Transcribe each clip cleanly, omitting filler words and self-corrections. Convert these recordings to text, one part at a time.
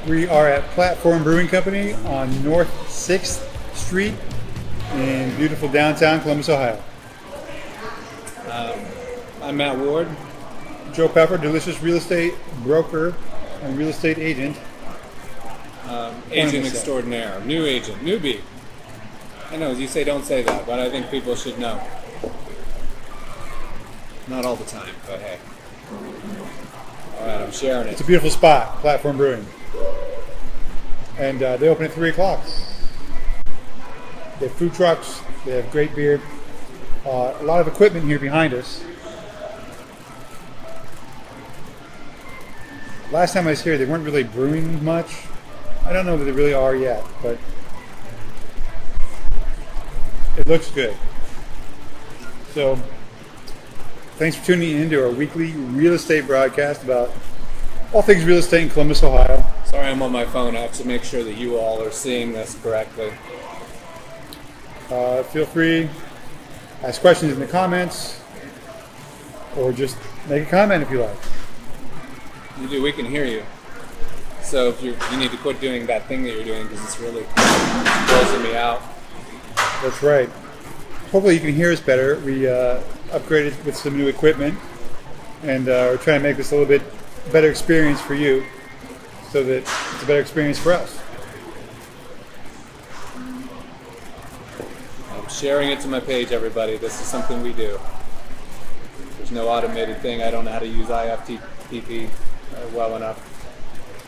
We are at Platform Brewing Company on North 6th Street in beautiful downtown Columbus, Ohio. I'm Matt Ward. Joe Pepper, delicious real estate broker and real estate agent. Agent extraordinaire. New agent. Newbie. I know, you say don't say that, but I think people should know. Not all the time, but hey. Alright, I'm sharing it. It's a beautiful spot, Platform Brewing. And they open at 3 o'clock. They have food trucks, they have great beer. A lot of equipment here behind us. Last time I was here, they weren't really brewing much. I don't know that they really are yet, but it looks good. So, thanks for tuning in to our weekly real estate broadcast about all things real estate in Columbus, Ohio. Sorry, I'm on my phone. I have to make sure that you all are seeing this correctly. Feel free, ask questions in the comments, or just make a comment if you like. We can hear you. So if you need to quit doing that thing that you're doing because it's really grossing me out. That's right. Hopefully you can hear us better. We upgraded with some new equipment, and we're trying to make this a little bit better experience for you so that it's a better experience for us. I'm sharing it to my page, everybody. This is something we do. There's no automated thing. I don't know how to use IFTTT well enough.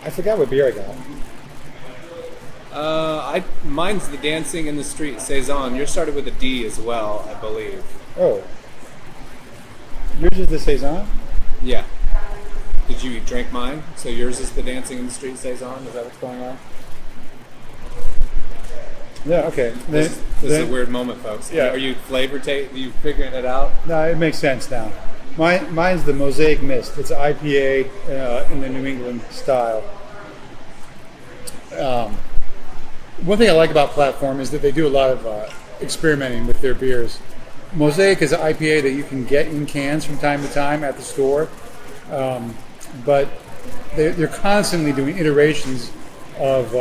I forgot what beer I got. Mine's the Dancing in the Street Saison. Yours started with a D as well, I believe. Oh. Yours is the Saison? Yeah. Did you drink mine? So yours is the Dancing in the Street Saison? Is that what's going on? Yeah, okay. This is a weird moment, folks. Yeah. Are you you figuring it out? No, it makes sense now. Mine's the Mosaic Mist. It's an IPA in the New England style. One thing I like about Platform is that they do a lot of experimenting with their beers. Mosaic is an IPA that you can get in cans from time to time at the store, but they're constantly doing iterations of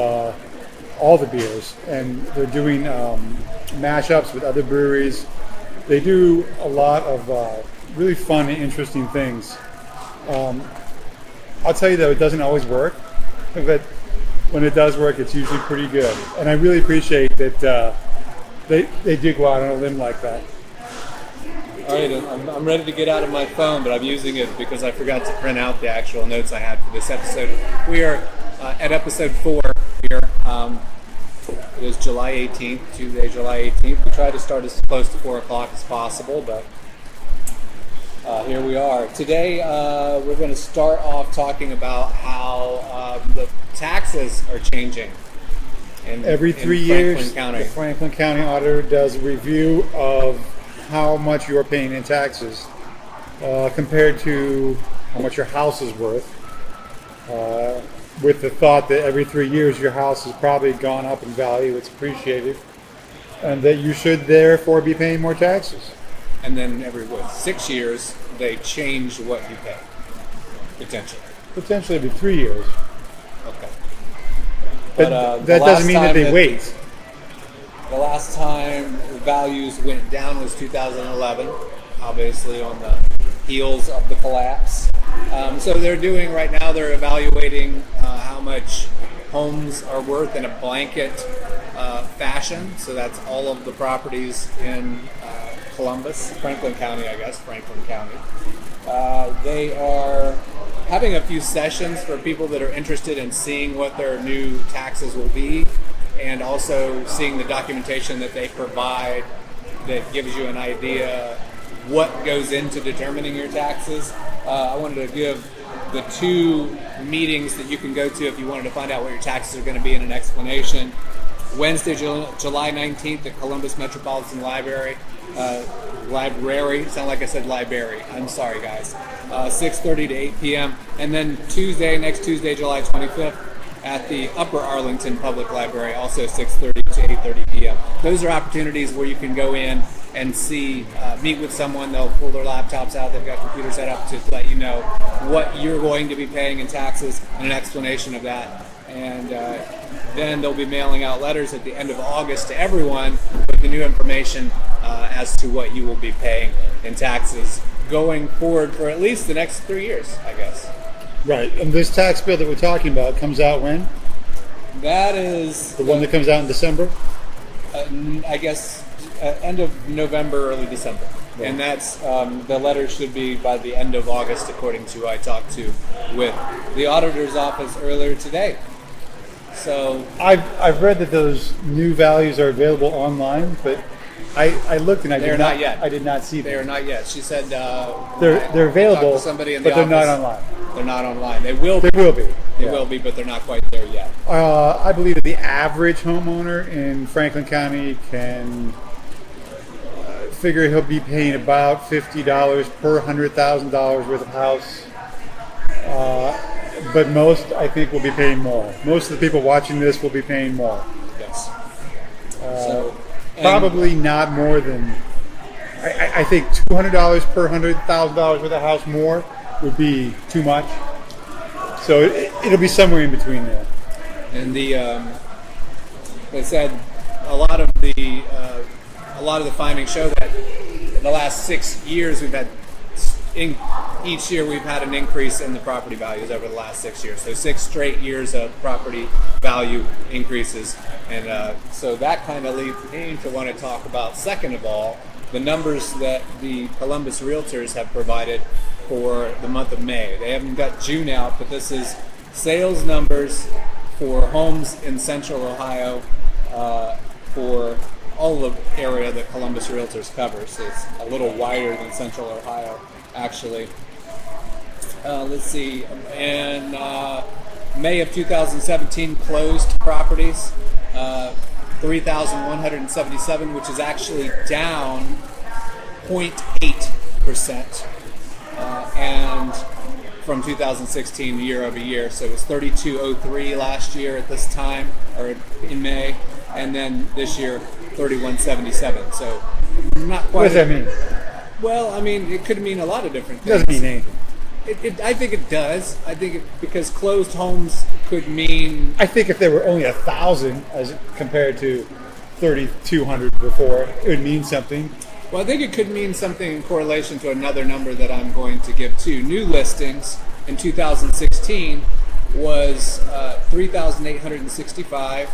all the beers, and they're doing mashups with other breweries. They do a lot of really fun and interesting things. I'll tell you though, it doesn't always work, but when it does work, it's usually pretty good. And I really appreciate that they do go out on a limb like that. All right, I'm ready to get out of my phone, but I'm using it because I forgot to print out the actual notes I had for this episode. We are at episode 4 here. It is July 18th, Tuesday, July 18th. We try to start as close to 4 o'clock as possible, but here we are. Today, we're going to start off talking about how the taxes are changing. Every 3 years, the Franklin County Auditor does a review of how much you're paying in taxes compared to how much your house is worth, with the thought that every 3 years your house has probably gone up in value, it's appreciated, and that you should therefore be paying more taxes. And then every 6 years, they change what you pay, potentially. Potentially every 3 years. Okay. But that doesn't mean that they wait. The last time values went down was 2011, obviously on the heels of the collapse. So they're doing right now, they're evaluating how much homes are worth in a blanket fashion. So that's all of the properties in Columbus, Franklin County, I guess, Franklin County. They are having a few sessions for people that are interested in seeing what their new taxes will be, and also seeing the documentation that they provide that gives you an idea what goes into determining your taxes. I wanted to give the 2 meetings that you can go to if you wanted to find out what your taxes are going to be in an explanation. Wednesday, July 19th at Columbus Metropolitan Library. Sound like I said library. I'm sorry, guys. 6:30 to 8 p.m. And then next Tuesday, July 25th, at the Upper Arlington Public Library, also 6:30 to 8:30 p.m. Those are opportunities where you can go in and meet with someone. They'll pull their laptops out. They've got computers set up to let you know what you're going to be paying in taxes and an explanation of that. and then they'll be mailing out letters at the end of August to everyone with the new information as to what you will be paying in taxes going forward for at least the next 3 years, I guess. Right. And this tax bill that we're talking about comes out when? That is The one that comes out in December? I guess end of November, early December. Right. And that's the letter should be by the end of August, according to I talked to with the auditor's office earlier today. So I've read that those new values are available online, but I looked and I they're did not yet. I did not see them. They are not yet. She said They're available, somebody in the but they're not office. online. They're not online. They will be. They will be. They Yeah. will be, but they're not quite there yet. I believe that the average homeowner in Franklin County can figure he'll be paying about $50 per $100,000 worth of house. But most, I think, will be paying more. Most of the people watching this will be paying more. Yes. Probably not more than, I think $200 per $100,000 worth of house more would be too much. So it'll be somewhere in between there. And they said a lot of the findings show that in the last 6 years we've had each year we've had an increase in the property values over the last 6 years. So 6 straight years of property value increases, and so that kind of leads me to want to talk about, second of all, the numbers that the Columbus Realtors have provided for the month of May. They haven't got June out, but this is sales numbers for homes in Central Ohio for all the area that Columbus Realtors covers. So it's a little wider than Central Ohio, actually. Let's see. In May of 2017, closed properties, 3,177, which is actually down 0.8%, and from 2016 year over year. So it was 3,203 last year at this time, or in May, and then this year 3,177. So not quite. What does that mean? Well, I mean, it could mean a lot of different It things. doesn't mean anything. I think it does. I think because closed homes could mean. I think if there were only 1,000 as compared to 3,200 before, it would mean something. Well, I think it could mean something in correlation to another number that I'm going to give too. New listings in 2016 was 3,865.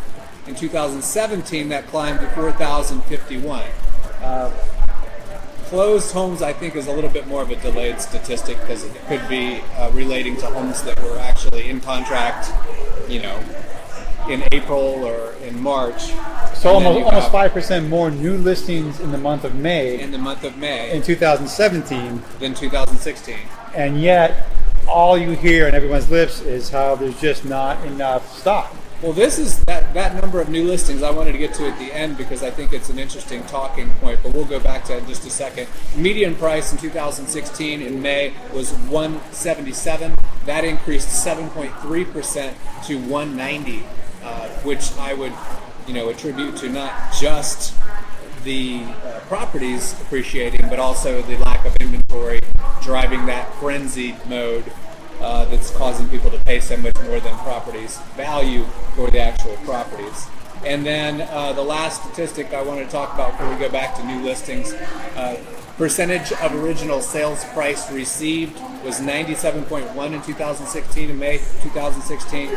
In 2017, that climbed to 4,051. Closed homes, I think, is a little bit more of a delayed statistic because it could be relating to homes that were actually in contract, in April or in March. So almost 5% more new listings in the month of May In the month of May in 2017, than 2016. and yet all you hear on everyone's lips is how there's just not enough stock. Well, this is that number of new listings I wanted to get to at the end because I think it's an interesting talking point, but we'll go back to that in just a second. Median price in 2016 in May was $177. That increased 7.3% to $190, which I would attribute to not just the properties appreciating, but also the lack of inventory driving that frenzied mode that's causing people to pay so much more than properties value for the actual properties. And then the last statistic I want to talk about before we go back to new listings, percentage of original sales price received was 97.1 in 2016, in May 2016,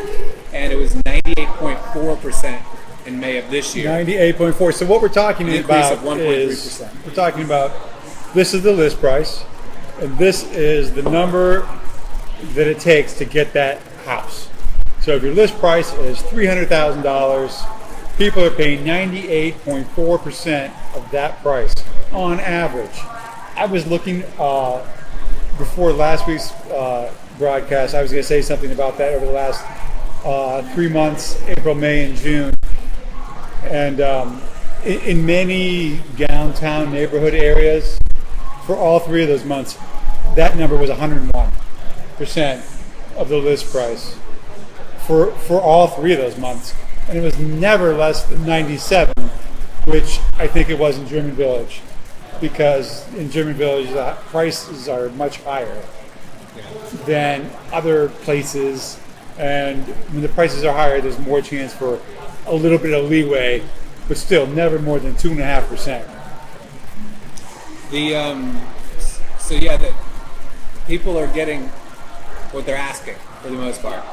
and it was 98.4% in May of this year. 98.4. So what we're talking An about increase of 1.3%. is we're talking about this is the list price, and this is the number that it takes to get that house. So if your list price is $300,000, people are paying 98.4% of that price on average. I was looking before last week's broadcast. I was going to say something about that over the last 3 months, April, May, and June. And in many downtown neighborhood areas, for all 3 of those months, that number was 101% of the list price for all 3 of those months, and it was never less than 97, which I think it was in German Village, because in German Village the prices are much higher than other places And when the prices are higher, there's more chance for a little bit of leeway, but still never more than 2.5%. So yeah, that people are getting what they're asking for the most part.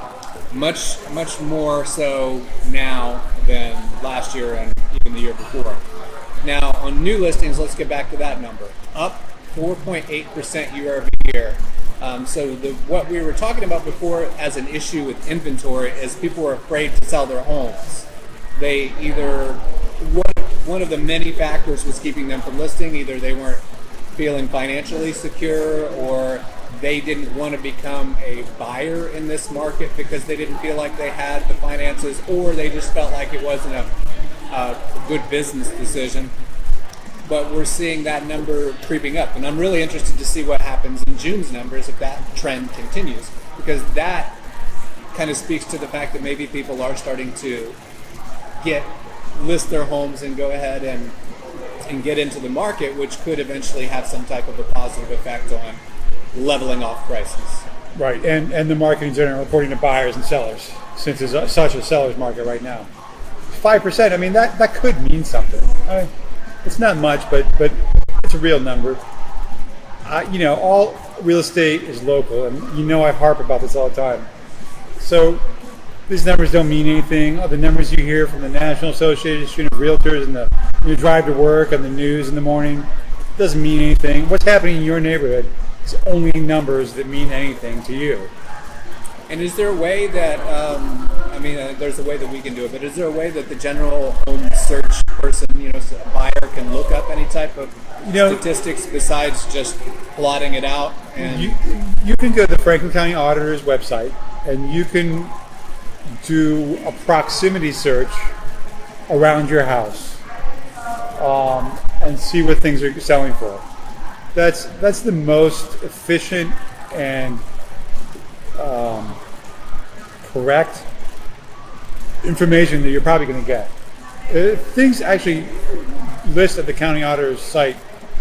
Much more so now than last year and even the year before. Now on new listings, let's get back to that number. Up 4.8% year over year. So what we were talking about before as an issue with inventory is people were afraid to sell their homes. They either, one of the many factors was keeping them from listing. Either they weren't feeling financially secure, or they didn't want to become a buyer in this market because they didn't feel like they had the finances, or they just felt like it wasn't a good business decision. But we're seeing that number creeping up, and I'm really interested to see what happens in June's numbers if that trend continues, because that kind of speaks to the fact that maybe people are starting to list their homes and go ahead and get into the market, which could eventually have some type of a positive effect on leveling off prices. Right, and the market in general, according to buyers and sellers, since it's such a seller's market right now. 5%, I mean, that could mean something. It's not much, but it's a real number. All real estate is local, and I harp about this all the time. So these numbers don't mean anything. The numbers you hear from the National Association of Realtors and when you drive to work on the news in the morning doesn't mean anything. What's happening in your neighborhood is only numbers that mean anything to you. And is there a way that, there's a way that we can do it, but is there a way that the general home search person, a buyer can look up any type of statistics besides just plotting it out? And you can go to the Franklin County Auditor's website, and you can do a proximity search around your house and see what things are selling for. That's the most efficient and correct information that you're probably going to get. Things actually list at the county auditor's site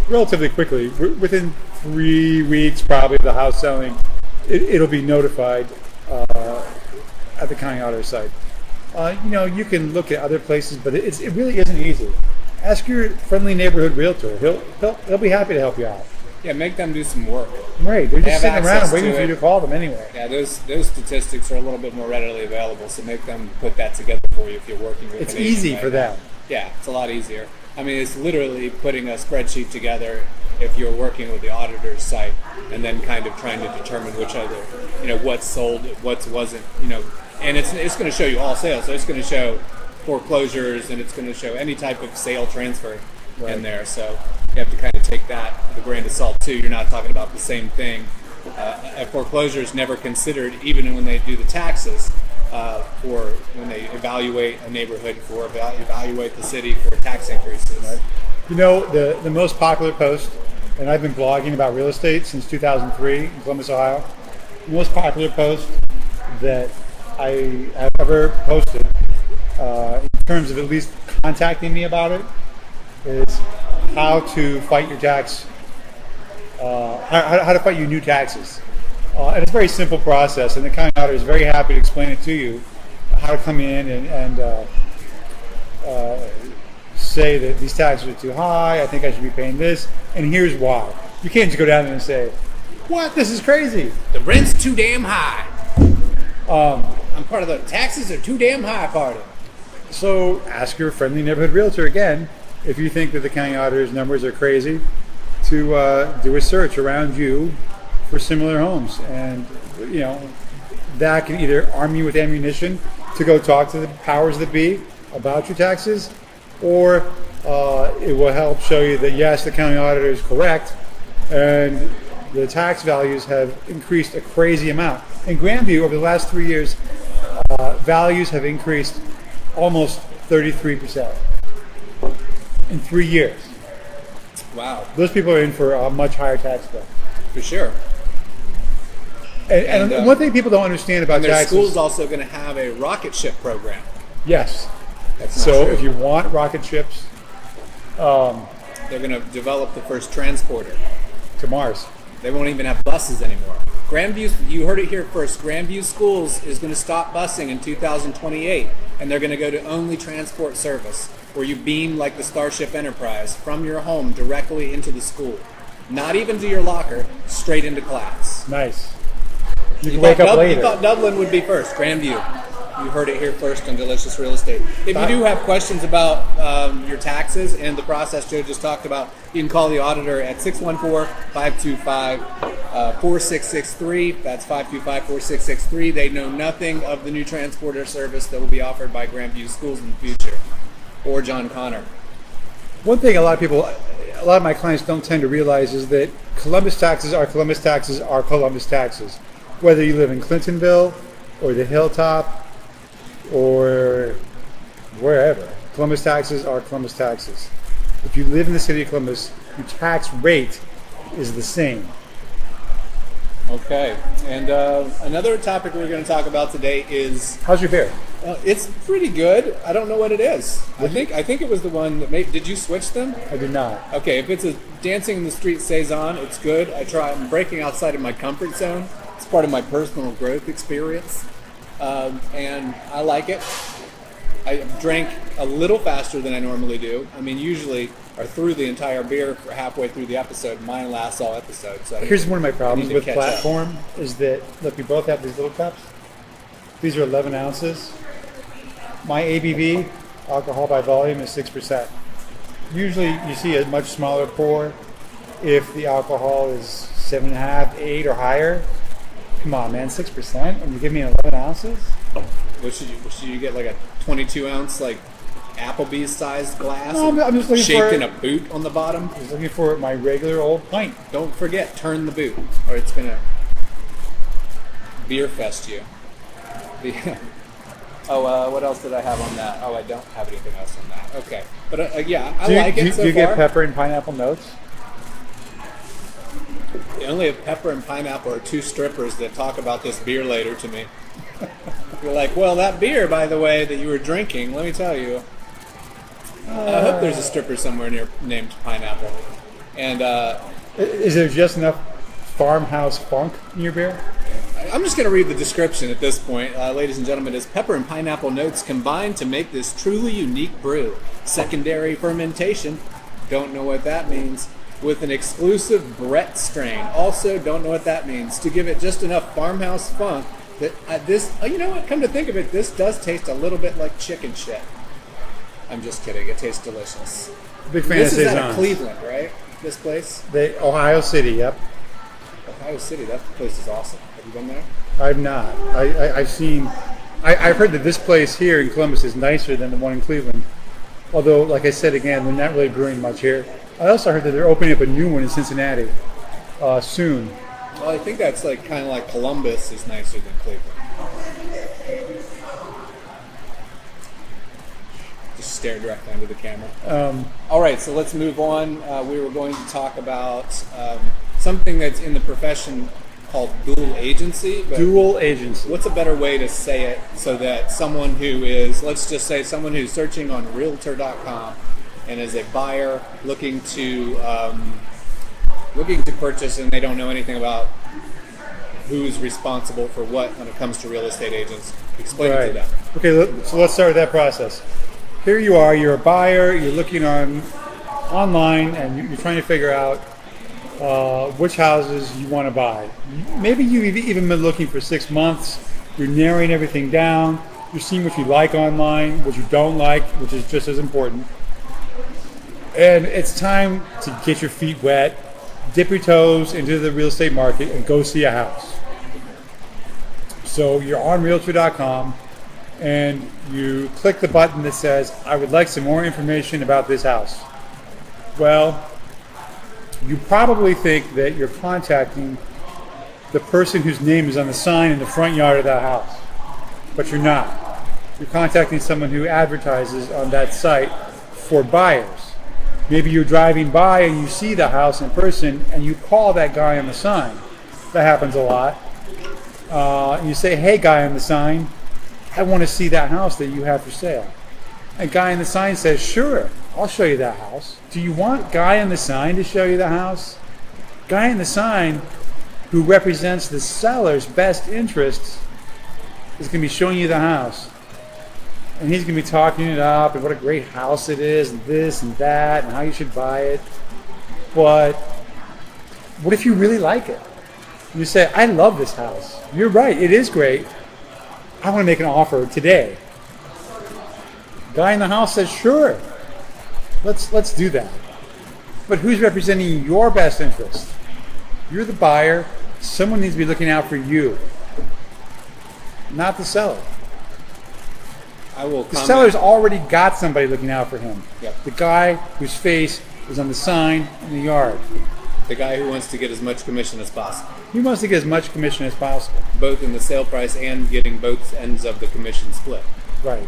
relatively quickly. Within 3 weeks, probably, of the house selling, it'll be notified at the county auditor's site. You can look at other places, but it really isn't easy. Ask your friendly neighborhood realtor. He'll be happy to help you out. Yeah, make them do some work. Right, they're just sitting around waiting for you to call them anyway. Yeah, those statistics are a little bit more readily available, so make them put that together for you if you're working with. It's easy for them. Yeah, it's a lot easier. I mean, it's literally putting a spreadsheet together if you're working with the auditor's site, and then kind of trying to determine which other, what's sold, what wasn't, and it's going to show you all sales. So it's going to show foreclosures, and it's going to show any type of sale transfer in there. So you have to kind of take that with a grain of salt too. You're not talking about the same thing. A foreclosure is never considered, even when they do the taxes, or when they evaluate a neighborhood for evaluate the city for tax increases. Right. The most popular post, and I've been blogging about real estate since 2003 in Columbus, Ohio. The most popular post that I have ever posted, in terms of at least contacting me about it, is how to fight your tax, how to fight your new taxes. And it's a very simple process, and the county auditor is very happy to explain it to you, how to come in and say that these taxes are too high, I think I should be paying this, and here's why. You can't just go down there and say, what, this is crazy. The rent's too damn high. I'm part of the taxes are too damn high party. So ask your friendly neighborhood realtor again, if you think that the county auditor's numbers are crazy, to do a search around you for similar homes. And, that can either arm you with ammunition to go talk to the powers that be about your taxes, or it will help show you that, yes, the county auditor is correct, and the tax values have increased a crazy amount. In Grandview, over the last 3 years, values have increased almost 33% in 3 years. Wow. Those people are in for a much higher tax bill. For sure. And one thing people don't understand about their taxes... school's also going to have a rocket ship program. Yes. That's not so true. If you want rocket ships... they're going to develop the first transporter. To Mars. They won't even have buses anymore. Grandview, you heard it here first. Grandview Schools is going to stop busing in 2028, and they're going to go to only transport service, where you beam like the Starship Enterprise from your home directly into the school. Not even to your locker, straight into class. Nice. You can wake up later. You thought Dublin would be first, Grandview. You heard it here first on Delicious Real Estate. If you do have questions about your taxes and the process Joe just talked about, you can call the auditor at 614-525-4663. That's 525-4663. They know nothing of the new transporter service that will be offered by Grandview Schools in the future, or John Connor. One thing a lot of my clients don't tend to realize is that Columbus taxes are Columbus taxes are Columbus taxes. Whether you live in Clintonville or the Hilltop or wherever, Columbus taxes are Columbus taxes. If you live in the city of Columbus, your tax rate is the same. Okay, and another topic we're going to talk about today is... How's your beer? It's pretty good. I don't know what it is. I think it was the one that made... Did you switch them? I did not. Okay, if it's a Dancing in the Street Saison, it's good. I'm breaking outside of my comfort zone. It's part of my personal growth experience. And I like it. I drank a little faster than I normally do. I mean, usually are through the entire beer halfway through the episode. Mine lasts all episode. So here's one of my problems with Platform is that, look, we both have these little cups. These are 11 ounces. My ABV, alcohol by volume, is 6%. Usually you see a much smaller pour if the alcohol is 7.5, 8 or higher. Come on, man, 6%, and you give me 11 ounces? What should you get, like a 22 ounce, like Applebee's sized glass? No, I'm just looking shaped for in a boot on the bottom. I was looking for my regular old pint. Don't forget, turn the boot, or it's gonna beer fest you. What else did I have on that? Oh, I don't have anything else on that. Okay, but yeah, I like it so far. Do you get pepper and pineapple notes? The only pepper and pineapple are two strippers that talk about this beer later to me. You're like, well, that beer, by the way, that you were drinking, let me tell you. I hope there's a stripper somewhere near named Pineapple. And is there just enough farmhouse funk in your beer? I'm just going to read the description at this point. Ladies and gentlemen, is pepper and pineapple notes combined to make this truly unique brew. Secondary fermentation, don't know what that means, with an exclusive Brett strain. Also, don't know what that means. To give it just enough farmhouse funk that you know what? Come to think of it, this does taste a little bit like chicken shit. I'm just kidding. It tastes delicious. Big fan this of is Saison. out of Cleveland, right? This place? Ohio City, yep. Ohio City, that place is awesome. Have you been there? I've not. I've heard that this place here in Columbus is nicer than the one in Cleveland. Although, like I said again, they're not really brewing much here. I also heard that they're opening up a new one in Cincinnati soon. Well, I think that's like kind of like Columbus is nicer than Cleveland. Just stare directly into the camera. All right, so let's move on. We were going to talk about something that's in the profession called dual agency. Dual agency. What's a better way to say it so that someone who is, let's just say someone who's searching on Realtor.com and is a buyer looking to purchase and they don't know anything about who's responsible for what when it comes to real estate agents, explain it to them. Okay, so let's start with that process. Here you are, you're a buyer, you're looking online and you're trying to figure out which houses you want to buy. Maybe you've even been looking for 6 months, you're narrowing everything down, you're seeing what you like online, what you don't like, which is just as important. And it's time to get your feet wet, dip your toes into the real estate market and go see a house. So you're on Realtor.com and you click the button that says, I would like some more information about this house. Well, you probably think that you're contacting the person whose name is on the sign in the front yard of that house, but you're not. You're contacting someone who advertises on that site for buyers. Maybe you're driving by and you see the house in person and you call that guy on the sign. That happens a lot. And you say, hey, guy on the sign, I want to see that house that you have for sale. And guy on the sign says, sure, I'll show you that house. Do you want guy on the sign to show you the house? Guy on the sign, who represents the seller's best interests is going to be showing you the house. And he's going to be talking it up and what a great house it is and this and that and how you should buy it. But what if you really like it? You say, I love this house. You're right, it is great. I want to make an offer today. Guy in the house says, sure, let's do that. But who's representing your best interest? You're the buyer. Someone needs to be looking out for you, not the seller. The seller's already got somebody looking out for him. Yep. The guy whose face is on the sign in the yard. The guy who wants to get as much commission as possible. He wants to get as much commission as possible. Both in the sale price and getting both ends of the commission split. Right.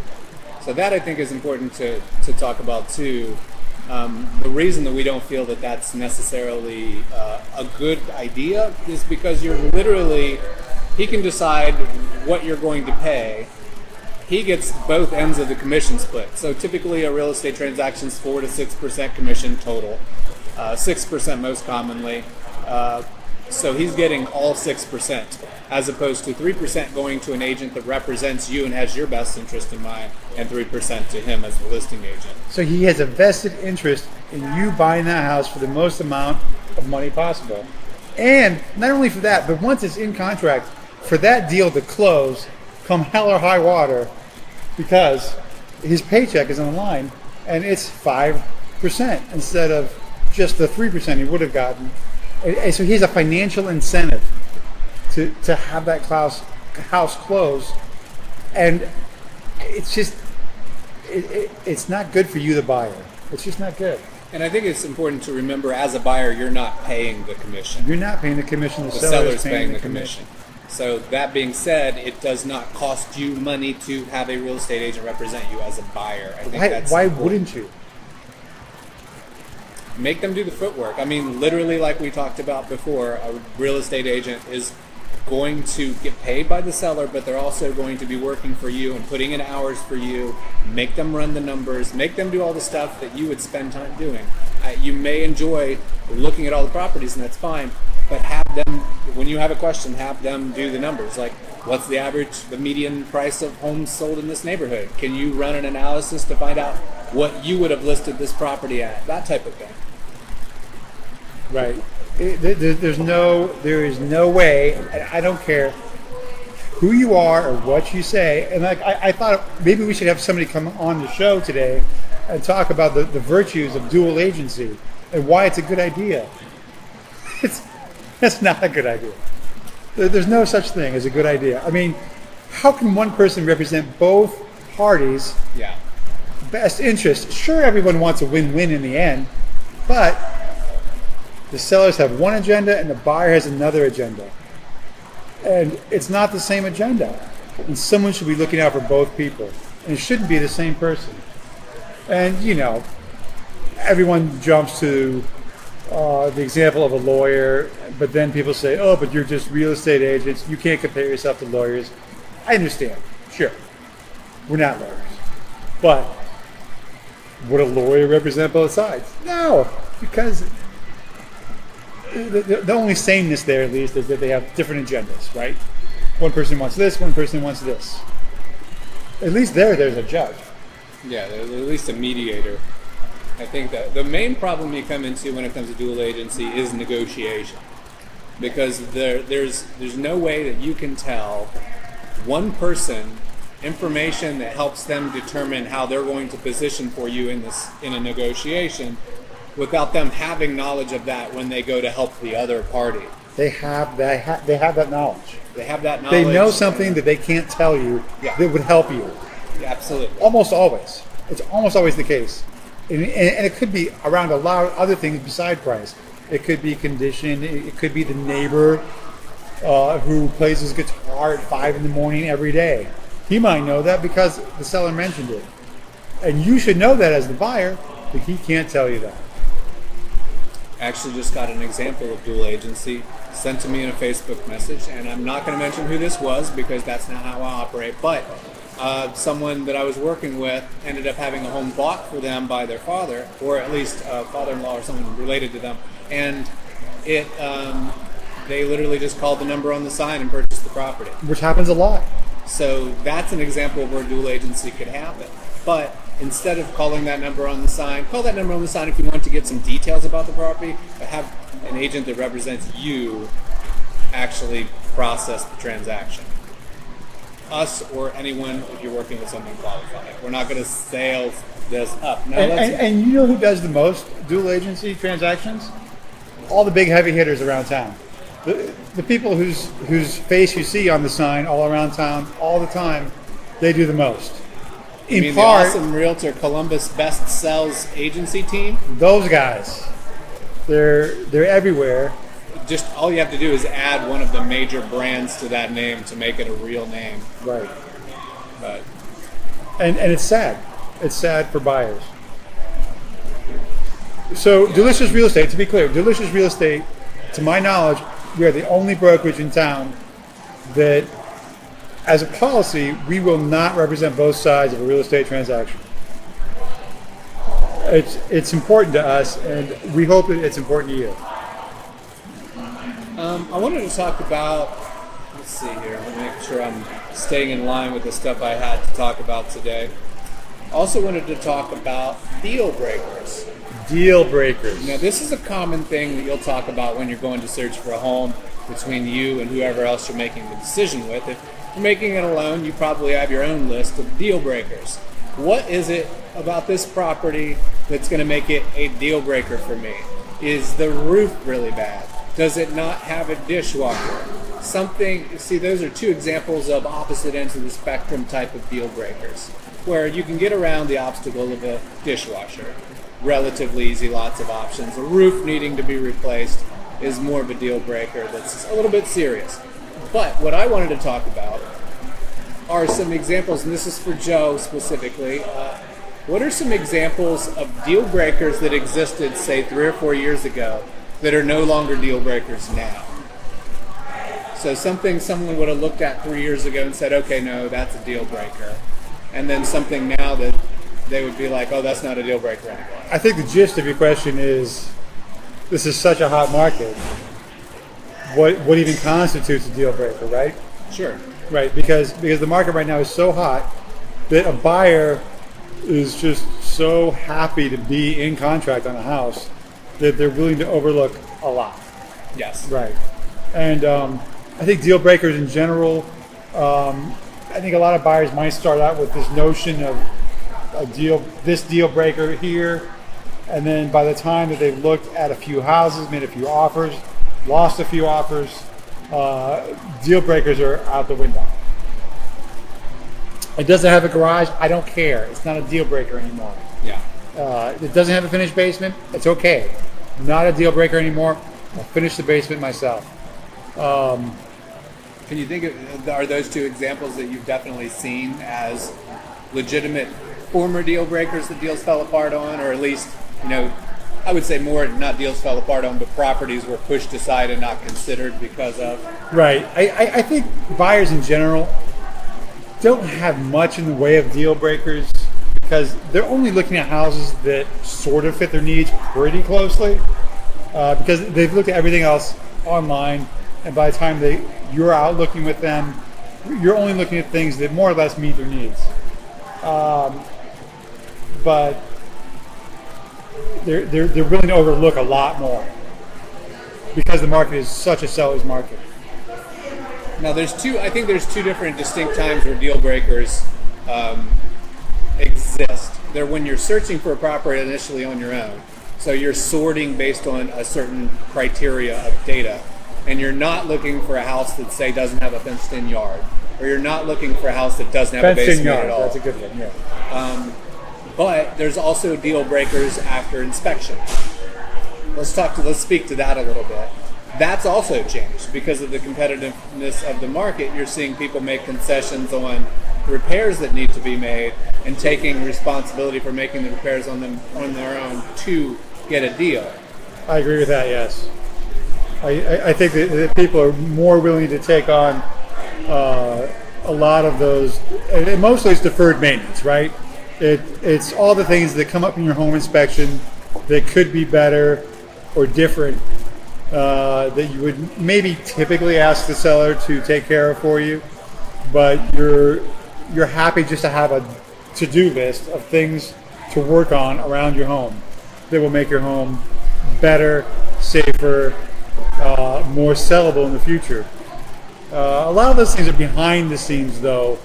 So that I think is important to talk about too. The reason that we don't feel that that's necessarily a good idea is because he can decide what you're going to pay. He gets both ends of the commission split. So typically a real estate transaction is 4 to 6% commission total, 6% most commonly. So he's getting all 6%, as opposed to 3% going to an agent that represents you and has your best interest in mind, and 3% to him as the listing agent. So he has a vested interest in you buying that house for the most amount of money possible. And not only for that, but once it's in contract, for that deal to close, come hell or high water, because his paycheck is on the line, and it's 5% instead of just the 3% he would have gotten. And so he has a financial incentive to have that house close, and it's just it's not good for you, the buyer. It's just not good. And I think it's important to remember, as a buyer, you're not paying the commission. You're not paying the commission. The seller's paying the commission. So that being said, it does not cost you money to have a real estate agent represent you as a buyer. I think why wouldn't you? Make them do the footwork. I mean, literally, like we talked about before, a real estate agent is going to get paid by the seller, but they're also going to be working for you and putting in hours for you. Make them run the numbers. Make them do all the stuff that you would spend time doing. You may enjoy looking at all the properties, and that's fine, but have them, when you have a question, have them do the numbers. Like, what's the median price of homes sold in this neighborhood? Can you run an analysis to find out what you would have listed this property at? That type of thing. Right. There is no way. I don't care who you are or what you say. And like I thought maybe we should have somebody come on the show today and talk about the virtues of dual agency and why it's a good idea. It's not a good idea. There's no such thing as a good idea. I mean, how can one person represent both parties' best interests? Sure, everyone wants a win-win in the end, but the sellers have one agenda and the buyer has another agenda. And it's not the same agenda. And someone should be looking out for both people. And it shouldn't be the same person. And, everyone jumps to the example of a lawyer, but then people say, oh, but you're just real estate agents. You can't compare yourself to lawyers. I understand. Sure. We're not lawyers. But would a lawyer represent both sides? No, because the only sameness there, at least, is that they have different agendas, right? One person wants this, one person wants this. At least there's a judge. Yeah, there's at least a mediator. I think that the main problem you come into when it comes to dual agency is negotiation, because there's no way that you can tell one person information that helps them determine how they're going to position for you in a negotiation without them having knowledge of that when they go to help the other party. They have that knowledge. They have that knowledge. They know something that they can't tell you that would help you. Yeah, absolutely. Almost always. It's almost always the case. And it could be around a lot of other things beside price. It could be condition. It could be the neighbor who plays his guitar at 5 a.m. every day. He might know that because the seller mentioned it. And you should know that as the buyer, but he can't tell you that. Actually just got an example of dual agency sent to me in a Facebook message, and I'm not going to mention who this was because that's not how I operate, but someone that I was working with ended up having a home bought for them by their father, or at least father-in-law or someone related to them, and they literally just called the number on the sign and purchased the property. Which happens a lot. So that's an example of where dual agency could happen. But instead of calling that number on the sign, call that number on the sign if you want to get some details about the property, but have an agent that represents you actually process the transaction. Us or anyone, if you're working with someone qualified. We're not going to sales this up. Now, And you know who does the most dual agency transactions? All the big heavy hitters around town. The people whose face you see on the sign all around town all the time, they do the most. You mean the awesome Realtor Columbus Best Sells agency team? Those guys, they're everywhere. Just all you have to do is add one of the major brands to that name to make it a real name. Right. But and it's sad. It's sad for buyers. So Delicious Real Estate, to be clear, Delicious Real Estate, to my knowledge, we are the only brokerage in town that, as a policy, we will not represent both sides of a real estate transaction. It's important to us, and we hope that it's important to you. I wanted to talk about, let's see here, let me make sure I'm staying in line with the stuff I had to talk about today. Also wanted to talk about deal breakers. Deal breakers. Now, this is a common thing that you'll talk about when you're going to search for a home between you and whoever else you're making the decision with. If you're making it alone, you probably have your own list of deal breakers. What is it about this property that's going to make it a deal breaker for me? Is the roof really bad? Does it not have a dishwasher? See, those are two examples of opposite ends of the spectrum type of deal breakers, where you can get around the obstacle of a dishwasher. Relatively easy, lots of options. A roof needing to be replaced is more of a deal breaker that's a little bit serious. But what I wanted to talk about are some examples, and this is for Joe specifically. What are some examples of deal breakers that existed, say, 3 or 4 years ago that are no longer deal breakers now? So something someone would have looked at 3 years ago and said, okay, no, that's a deal breaker. And then something now that they would be like, oh, that's not a deal breaker anymore. I think the gist of your question is, this is such a hot market. What even constitutes a deal breaker, right? Sure. Right, because the market right now is so hot that a buyer is just so happy to be in contract on a house that they're willing to overlook a lot. Yes. Right. And I think deal breakers in general, I think a lot of buyers might start out with this notion of this deal breaker here, and then by the time that they've looked at a few houses, made a few offers, lost a few offers, deal breakers are out the window. It doesn't have a garage, I don't care. It's not a deal breaker anymore. Yeah. It doesn't have a finished basement, it's okay. Not a deal breaker anymore. I'll finish the basement myself. Can you think of, are those two examples that you've definitely seen as legitimate former deal breakers that deals fell apart on, or at least, I would say more not deals fell apart on, but properties were pushed aside and not considered because of? Right. I think buyers in general don't have much in the way of deal breakers because they're only looking at houses that sort of fit their needs pretty closely because they've looked at everything else online, and by the time you're out looking with them, you're only looking at things that more or less meet their needs. But they're willing to overlook a lot more because the market is such a seller's market. Now, I think there's two different distinct times where deal breakers exist. They're when you're searching for a property initially on your own. So you're sorting based on a certain criteria of data. And you're not looking for a house that, say, doesn't have a fenced-in yard. Or you're not looking for a house that doesn't have a basement at all. That's a good one, yeah. But there's also deal breakers after inspection. Let's speak to that a little bit. That's also changed because of the competitiveness of the market. You're seeing people make concessions on repairs that need to be made and taking responsibility for making the repairs on their own to get a deal. I agree with that, yes. I think that people are more willing to take on a lot of those, and mostly it's deferred maintenance, right? It's all the things that come up in your home inspection that could be better or different, that you would maybe typically ask the seller to take care of for you, but you're happy just to have a to-do list of things to work on around your home that will make your home better, safer, more sellable in the future. A lot of those things are behind the scenes, though,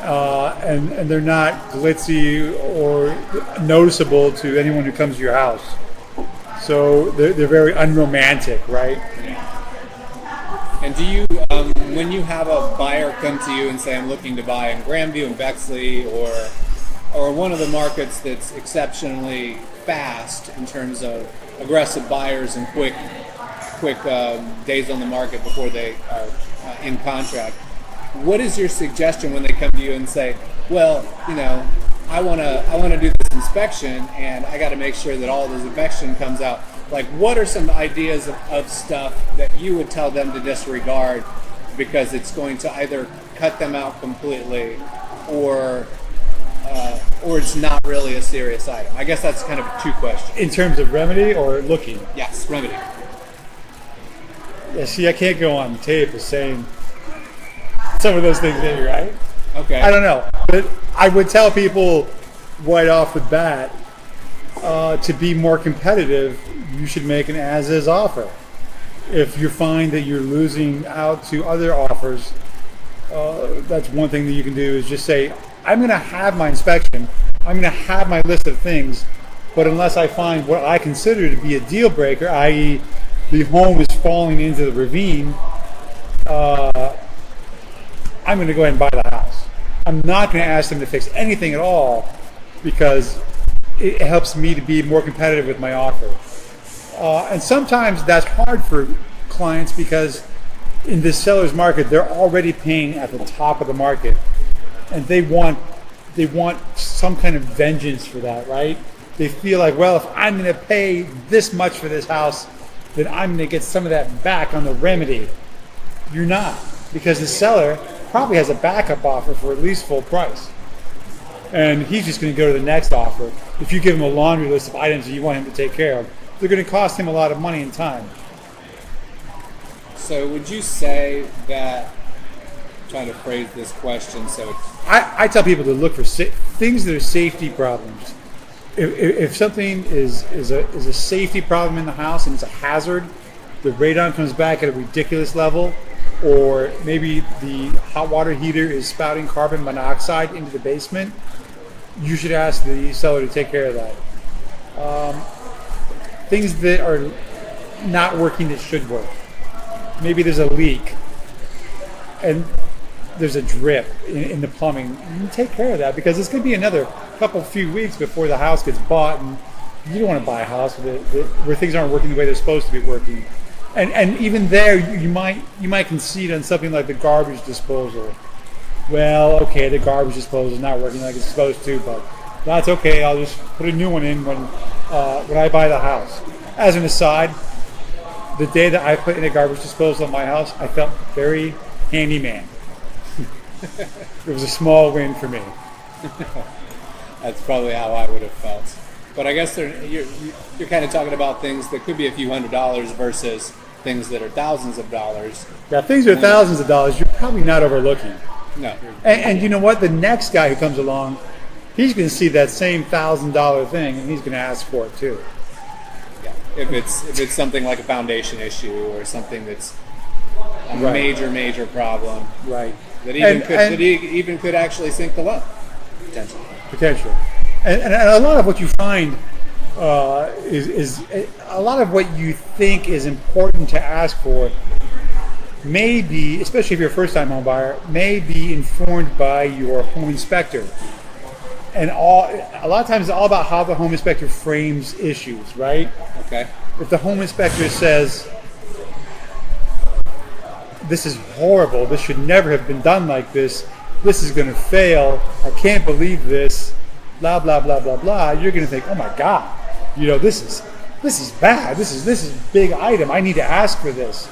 and they're not glitzy or noticeable to anyone who comes to your house. So they're very unromantic, right? And do you, when you have a buyer come to you and say, I'm looking to buy in Grandview and Bexley or one of the markets that's exceptionally fast in terms of aggressive buyers and quick days on the market before they are in contract, what is your suggestion when they come to you and say, well, I want to do this inspection and I got to make sure that all of this inspection comes out. Like, what are some ideas of stuff that you would tell them to disregard because it's going to either cut them out completely or it's not really a serious item? I guess that's kind of two questions. In terms of remedy or looking? Yes, remedy. Yeah, see, I can't go on tape as saying some of those things, maybe, right? Okay. I don't know. But I would tell people right off the bat, to be more competitive, you should make an as-is offer. If you find that you're losing out to other offers, that's one thing that you can do is just say, I'm going to have my inspection, I'm going to have my list of things, but unless I find what I consider to be a deal breaker, i.e. the home is falling into the ravine, I'm going to go ahead and buy the house. I'm not going to ask them to fix anything at all because it helps me to be more competitive with my offer. And sometimes that's hard for clients because in this seller's market, they're already paying at the top of the market, and they want some kind of vengeance for that, right? They feel like, well, if I'm going to pay this much for this house, then I'm going to get some of that back on the remedy. You're not, because the seller probably has a backup offer for at least full price. And he's just going to go to the next offer. If you give him a laundry list of items that you want him to take care of, they're going to cost him a lot of money and time. So would you say that, I'm trying to phrase this question so it's... I tell people to look for things that are safety problems. If something is a safety problem in the house and it's a hazard, the radon comes back at a ridiculous level, or maybe the hot water heater is spouting carbon monoxide into the basement, you should ask the seller to take care of that. Things that are not working that should work. Maybe there's a leak and there's a drip in the plumbing. You take care of that because it's going to be another few weeks before the house gets bought, and you don't want to buy a house where things aren't working the way they're supposed to be working. And even there, you might concede on something like the garbage disposal. Well, okay, the garbage disposal is not working like it's supposed to, but that's okay. I'll just put a new one in when I buy the house. As an aside, the day that I put in a garbage disposal in my house, I felt very handyman. It was a small win for me. That's probably how I would have felt. But I guess you're kind of talking about things that could be a few $100s versus things that are thousands of dollars. Yeah, things that are thousands of dollars, you're probably not overlooking. No. And you know what? The next guy who comes along, he's going to see that same $1,000 thing, and he's going to ask for it too. Yeah. If it's something like a foundation issue or something that's a Right. major problem, Right. that even could actually sink the loan, potentially. And a lot of what you find is a lot of what you think is important to ask for may be, especially if you're a first-time home buyer, may be informed by your home inspector. And a lot of times it's all about how the home inspector frames issues, right? Okay. If the home inspector says, this is horrible, this should never have been done like this is going to fail, I can't believe this, blah, blah, blah, blah, blah, you're going to think, oh my God, this is bad, this is a big item, I need to ask for this.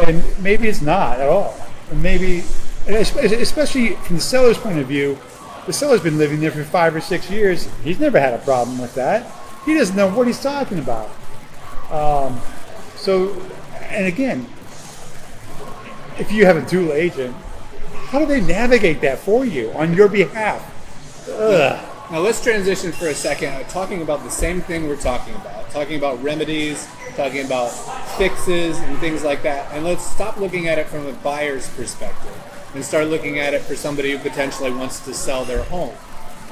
And maybe it's not at all. And maybe, especially from the seller's point of view, the seller's been living there for 5 or 6 years, he's never had a problem with that. He doesn't know what he's talking about. So, and again, if you have a dual agent, how do they navigate that for you on your behalf? Ugh. Now let's transition for a second, talking about the same thing we're talking about remedies, talking about fixes and things like that. And let's stop looking at it from a buyer's perspective and start looking at it for somebody who potentially wants to sell their home.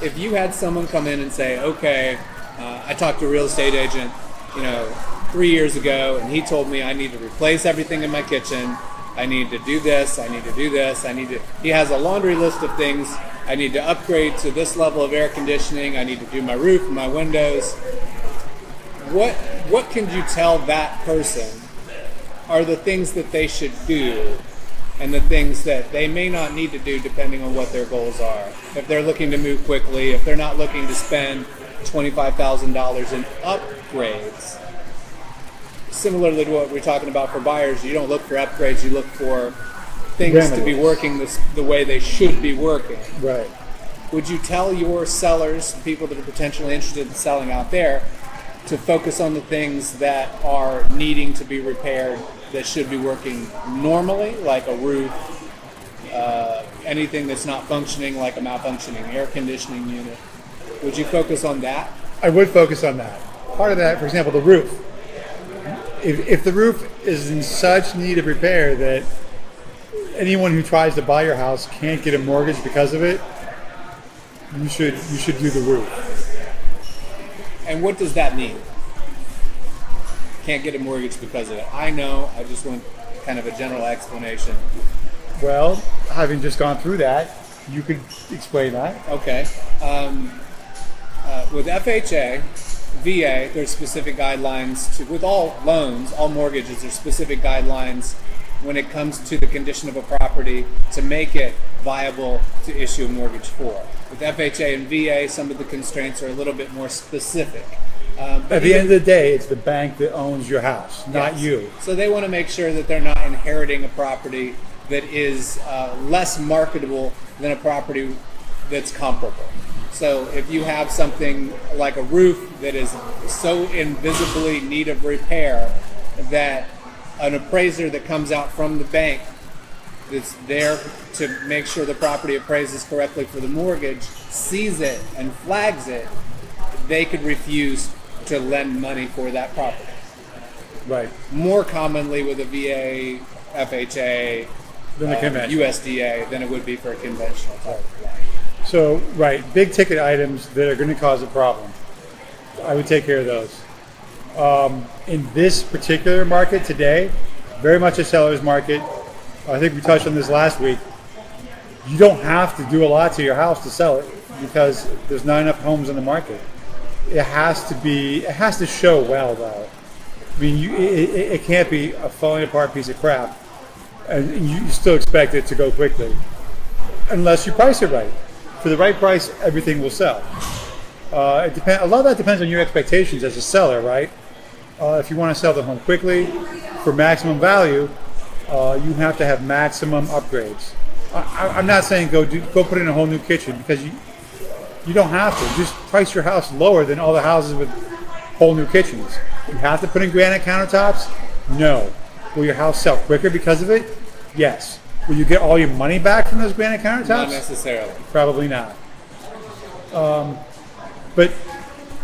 If you had someone come in and say, okay, I talked to a real estate agent, 3 years ago, and he told me I need to replace everything in my kitchen. I need to do this. I need to do this. He has a laundry list of things. I need to upgrade to this level of air conditioning. I need to do my roof and my windows. What can you tell that person are the things that they should do and the things that they may not need to do depending on what their goals are? If they're looking to move quickly, if they're not looking to spend $25,000 in upgrades. Similarly to what we're talking about for buyers, you don't look for upgrades, you look for things to be working the way they should be working. Right. Would you tell your sellers, people that are potentially interested in selling out there, to focus on the things that are needing to be repaired that should be working normally, like a roof, anything that's not functioning, like a malfunctioning air conditioning unit? Would you focus on that? I would focus on that. Part of that, for example, the roof. If the roof is in such need of repair that anyone who tries to buy your house can't get a mortgage because of it, you should do the roof. And what does that mean? Can't get a mortgage because of it. I know. I just want kind of a general explanation. Well, having just gone through that, you could explain that. Okay. With FHA, VA, there's specific guidelines with all loans, all mortgages, there's specific guidelines when it comes to the condition of a property to make it viable to issue a mortgage for. With FHA and VA, some of the constraints are a little bit more specific. But at the end of the day, it's the bank that owns your house, not you. So they want to make sure that they're not inheriting a property that is less marketable than a property that's comparable. So if you have something like a roof that is so invisibly in need of repair that an appraiser that comes out from the bank that's there to make sure the property appraises correctly for the mortgage sees it and flags it, they could refuse to lend money for that property. Right. More commonly with a VA, FHA, USDA than it would be for a conventional type of loan. So, right, big ticket items that are going to cause a problem. I would take care of those. In this particular market today, very much a seller's market. I think we touched on this last week. You don't have to do a lot to your house to sell it because there's not enough homes in the market. It has to show well, though. I mean, it can't be a falling apart piece of crap, and you still expect it to go quickly, unless you price it right. For the right price, everything will sell. A lot of that depends on your expectations as a seller, right? If you want to sell the home quickly for maximum value, you have to have maximum upgrades. I'm not saying go put in a whole new kitchen because you don't have to. Just price your house lower than all the houses with whole new kitchens. You have to put in granite countertops? No. Will your house sell quicker because of it? Yes. Will you get all your money back from those granite countertops? Not necessarily. Probably not. But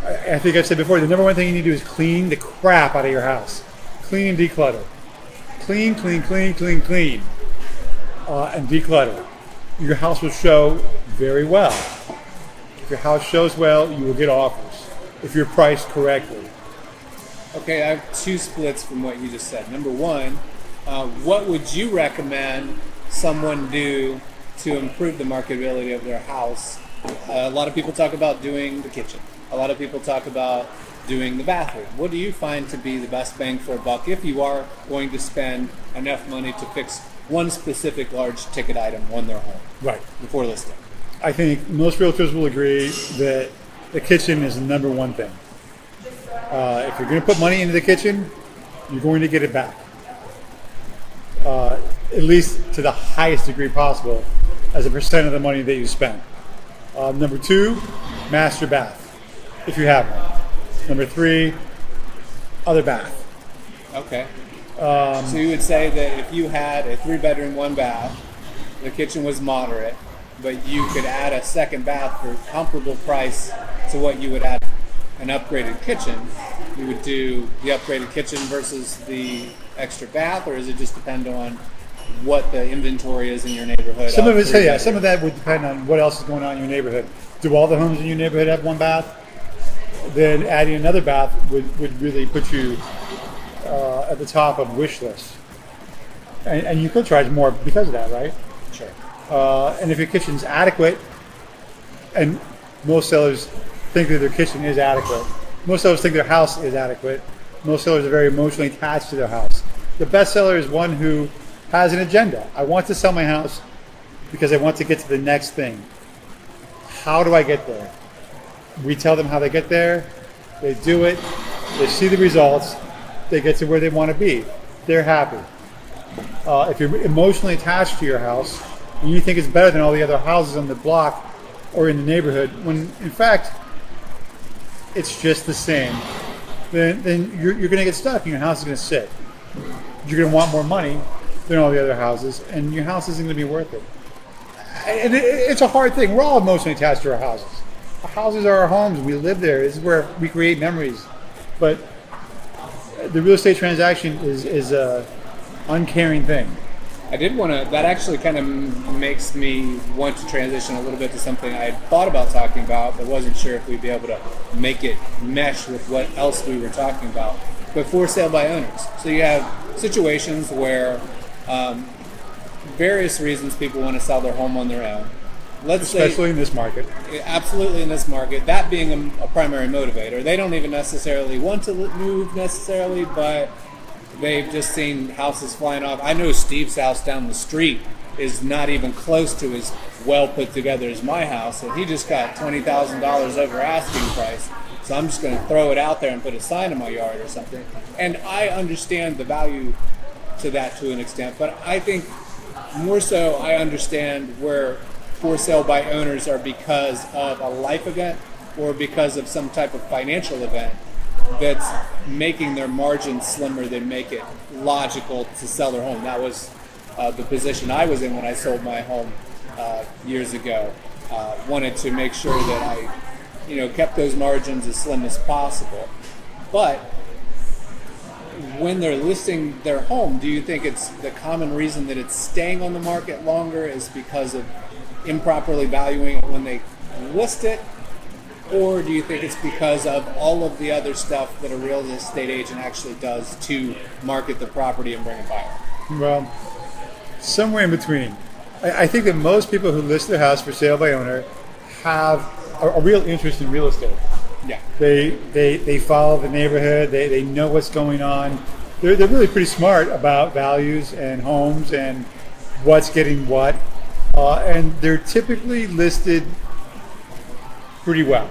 I think I've said before, the number one thing you need to do is clean the crap out of your house. Clean and declutter. Clean, and declutter. Your house will show very well. If your house shows well, you will get offers if you're priced correctly. Okay, I have two splits from what you just said. Number one, what would you recommend someone do to improve the marketability of their house? A lot of people talk about doing the kitchen. A lot of people talk about doing the bathroom. What do you find to be the best bang for a buck if you are going to spend enough money to fix one specific large ticket item on their home? Right. Before listing. I think most realtors will agree that the kitchen is the number one thing. If you're going to put money into the kitchen, you're going to get it back. At least to the highest degree possible as a percent of the money that you spend. Number two, master bath, if you have one. Number three, other bath. Okay. So you would say that if you had a 3-bedroom, 1-bath, the kitchen was moderate, but you could add a second bath for comparable price to what you would add an upgraded kitchen, you would do the upgraded kitchen versus the extra bath, or does it just depend on what the inventory is in your neighborhood? Some of that would depend on what else is going on in your neighborhood. Do all the homes in your neighborhood have 1 bath? Then adding another bath would really put you at the top of wish list. And you could charge more because of that, right? Sure. And if your kitchen's adequate, and most sellers think that their kitchen is adequate, most sellers think their house is adequate, most sellers are very emotionally attached to their house. The best seller is one who has an agenda. I want to sell my house because I want to get to the next thing. How do I get there? We tell them how they get there, they do it, they see the results, they get to where they want to be. They're happy. If you're emotionally attached to your house and you think it's better than all the other houses on the block or in the neighborhood, when in fact it's just the same, then you're going to get stuck and your house is going to sit. You're going to want more money than all the other houses, and your house isn't going to be worth it. And it's a hard thing. We're all emotionally attached to our houses. Our houses are our homes. We live there. This is where we create memories. But the real estate transaction is a uncaring thing. I did want to, that actually kind of makes me want to transition a little bit to something I had thought about talking about, but wasn't sure if we'd be able to make it mesh with what else we were talking about. But for sale by owners. So you have situations where various reasons people want to sell their home on their own. Especially in this market. Absolutely in this market. That being a primary motivator. They don't even necessarily want to move necessarily, but they've just seen houses flying off. I know Steve's house down the street is not even close to as well put together as my house, and he just got $20,000 over asking price. So I'm just going to throw it out there and put a sign in my yard or something. And I understand the value to that to an extent, but I think more so I understand where for sale by owners are because of a life event or because of some type of financial event that's making their margins slimmer than make it logical to sell their home. That was the position I was in when I sold my home years ago. Wanted to make sure that I kept those margins as slim as possible. But when they're listing their home, do you think it's the common reason that it's staying on the market longer is because of improperly valuing it when they list it? Or do you think it's because of all of the other stuff that a real estate agent actually does to market the property and bring a buyer? Well, somewhere in between. I think that most people who list their house for sale by owner have a real interest in real estate. Yeah. They follow the neighborhood. They know what's going on. They're really pretty smart about values and homes and what's getting what. And they're typically listed pretty well.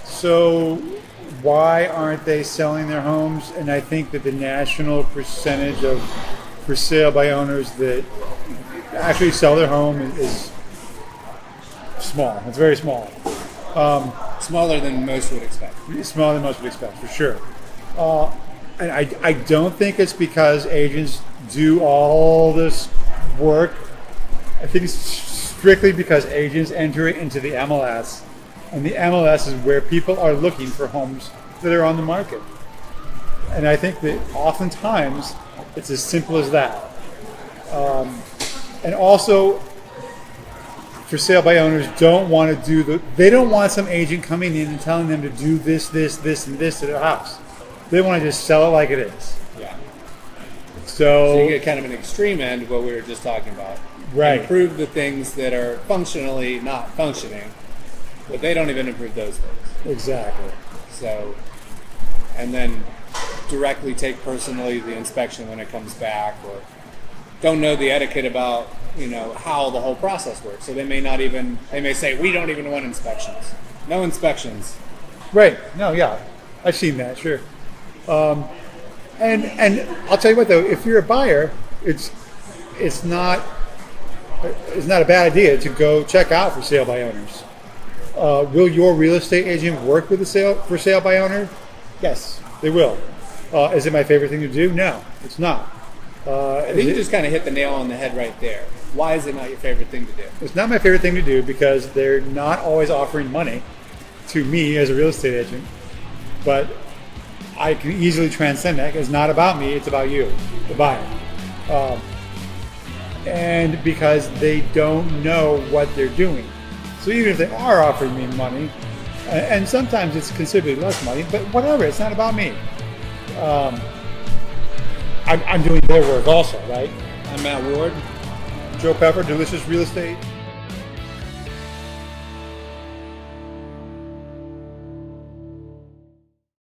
So why aren't they selling their homes? And I think that the national percentage of for sale by owners that actually sell their home is small. It's very small. Smaller than most would expect. Smaller than most would expect, for sure. And I don't think it's because agents do all this work. I think it's strictly because agents enter it into the MLS, and the MLS is where people are looking for homes that are on the market. And I think that oftentimes it's as simple as that. And also, for sale by owners don't want to they don't want some agent coming in and telling them to do this, and this to their house. They want to just sell it like it is. Yeah. So you get kind of an extreme end of what we were just talking about. Right. Improve the things that are functionally not functioning, but they don't even improve those things. Exactly. So, and then directly take personally the inspection when it comes back, or don't know the etiquette about how the whole process works. So they may say, we don't even want inspections. No inspections. Right. No, yeah. I've seen that, sure. And I'll tell you what though, if you're a buyer, it's not a bad idea to go check out for sale by owners. Will your real estate agent work with a sale for sale by owner? Yes, they will. Is it my favorite thing to do? No, it's not. I think you just kind of hit the nail on the head right there. Why is it not your favorite thing to do? It's not my favorite thing to do because they're not always offering money to me as a real estate agent. But I can easily transcend that. It's not about me, it's about you, the buyer. And because they don't know what they're doing. So even if they are offering me money, and sometimes it's considerably less money, but whatever, it's not about me. I'm doing their work also, right? I'm Matt Ward. Joe Pepper, Delicious Real Estate.